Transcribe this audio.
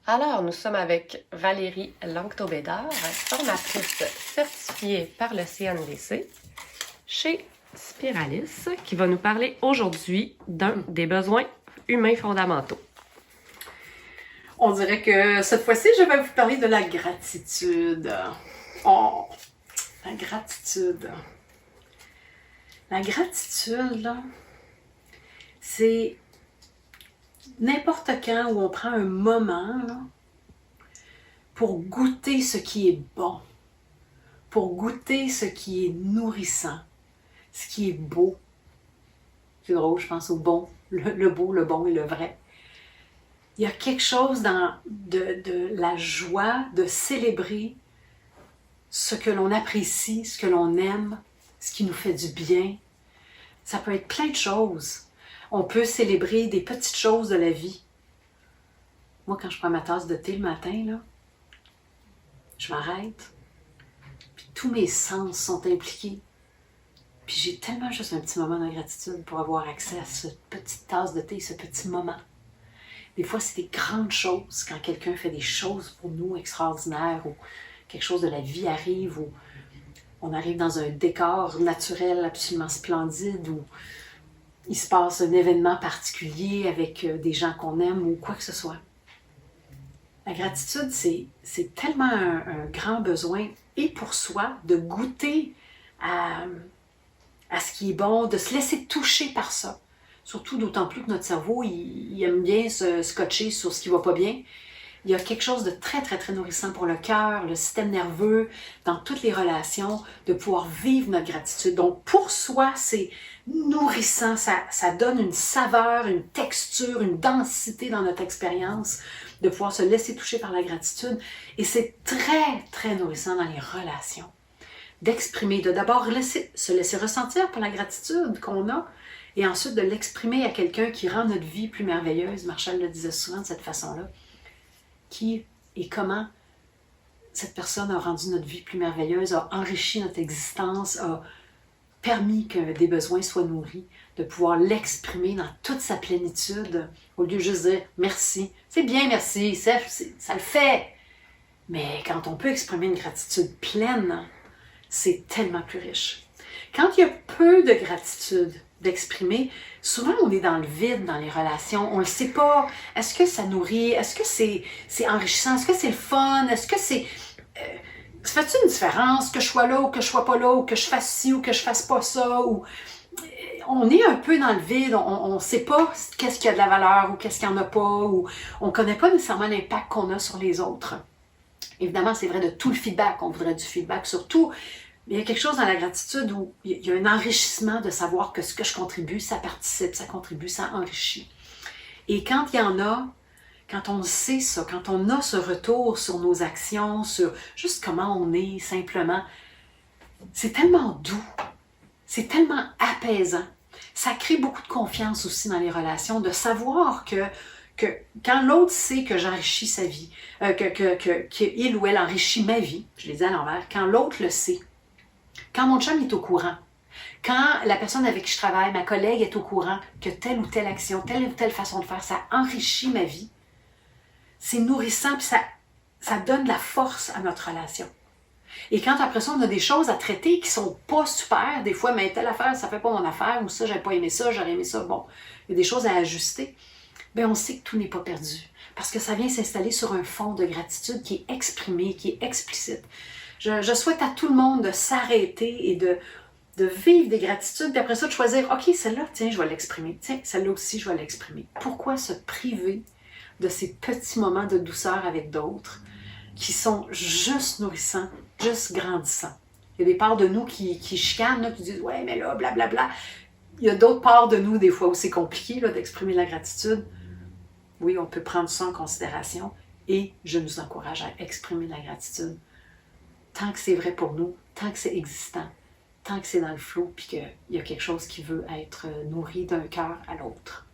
Alors, nous sommes avec Valérie Langto-Bédard, formatrice certifiée par le CNDC chez Spiralis, qui va nous parler aujourd'hui d'un des besoins humains fondamentaux. On dirait que cette fois-ci, je vais vous parler de la gratitude. Oh, la gratitude. La gratitude, là, c'est n'importe quand où on prend un moment là, pour goûter ce qui est bon, pour goûter ce qui est nourrissant, ce qui est beau. C'est drôle, je pense au bon, le beau, le bon et le vrai. Il y a quelque chose de la joie de célébrer ce que l'on apprécie, ce que l'on aime, ce qui nous fait du bien. Ça peut être plein de choses. On peut célébrer des petites choses de la vie. Moi, quand je prends ma tasse de thé le matin, là, je m'arrête, puis tous mes sens sont impliqués. Puis j'ai tellement juste un petit moment de gratitude pour avoir accès à cette petite tasse de thé, ce petit moment. Des fois, c'est des grandes choses, quand quelqu'un fait des choses pour nous extraordinaires, ou quelque chose de la vie arrive, ou on arrive dans un décor naturel absolument splendide, ou il se passe un événement particulier avec des gens qu'on aime, ou quoi que ce soit. La gratitude, c'est tellement un grand besoin, et pour soi, de goûter à ce qui est bon, de se laisser toucher par ça. Surtout d'autant plus que notre cerveau, il aime bien se scotcher sur ce qui va pas bien. Il y a quelque chose de très, très, très nourrissant pour le cœur, le système nerveux, dans toutes les relations, de pouvoir vivre notre gratitude. Donc, pour soi, c'est nourrissant, ça donne une saveur, une texture, une densité dans notre expérience, de pouvoir se laisser toucher par la gratitude. Et c'est très, très nourrissant dans les relations. D'exprimer, de d'abord se laisser ressentir par la gratitude qu'on a, et ensuite de l'exprimer à quelqu'un qui rend notre vie plus merveilleuse. Marshall le disait souvent de cette façon-là. Qui et comment cette personne a rendu notre vie plus merveilleuse, a enrichi notre existence, a permis que des besoins soient nourris, de pouvoir l'exprimer dans toute sa plénitude, au lieu de juste dire « merci ». C'est bien, merci, ça le fait. Mais quand on peut exprimer une gratitude pleine, c'est tellement plus riche. Quand il y a peu de gratitude d'exprimer, souvent on est dans le vide dans les relations, on ne le sait pas. Est-ce que ça nourrit? Est-ce que c'est enrichissant? Est-ce que c'est le fun? Est-ce que c'est... ça fait-tu une différence que je sois là ou que je sois pas là, ou que je fasse ci ou que je fasse pas ça? Ou... on est un peu dans le vide, on ne sait pas qu'est-ce qui a de la valeur ou qu'est-ce qu'il n'y en a pas, ou on ne connaît pas nécessairement l'impact qu'on a sur les autres. Évidemment, c'est vrai de tout le feedback, on voudrait du feedback sur tout, mais il y a quelque chose dans la gratitude où il y a un enrichissement de savoir que ce que je contribue, ça participe, ça contribue, ça enrichit. Et quand il y en a, quand on sait ça, quand on a ce retour sur nos actions, sur juste comment on est simplement, c'est tellement doux, c'est tellement apaisant. Ça crée beaucoup de confiance aussi dans les relations, de savoir que quand l'autre sait que j'enrichis sa vie, qu'il ou elle enrichit ma vie, je l'ai dit à l'envers, quand l'autre le sait, quand mon chum est au courant, quand la personne avec qui je travaille, ma collègue est au courant que telle ou telle action, telle ou telle façon de faire, ça enrichit ma vie, c'est nourrissant, puis ça donne de la force à notre relation. Et quand après ça, on a des choses à traiter qui sont pas super, des fois, mais telle affaire, ça fait pas mon affaire, ou ça, j'avais pas aimé ça, j'aurais aimé ça, bon, il y a des choses à ajuster, bien, on sait que tout n'est pas perdu, parce que ça vient s'installer sur un fond de gratitude qui est exprimé, qui est explicite. Je souhaite à tout le monde de s'arrêter et de vivre des gratitudes, puis après ça, de choisir, OK, celle-là, tiens, je vais l'exprimer. Tiens, celle-là aussi, je vais l'exprimer. Pourquoi se priver de ces petits moments de douceur avec d'autres qui sont juste nourrissants, juste grandissants? Il y a des parts de nous qui chicanent, là, qui disent, ouais, mais là, blablabla. Il y a d'autres parts de nous, des fois, où c'est compliqué là, d'exprimer la gratitude. Oui, on peut prendre ça en considération, et je nous encourage à exprimer la gratitude. Tant que c'est vrai pour nous, tant que c'est existant, tant que c'est dans le flot, puis qu'il y a quelque chose qui veut être nourri d'un cœur à l'autre.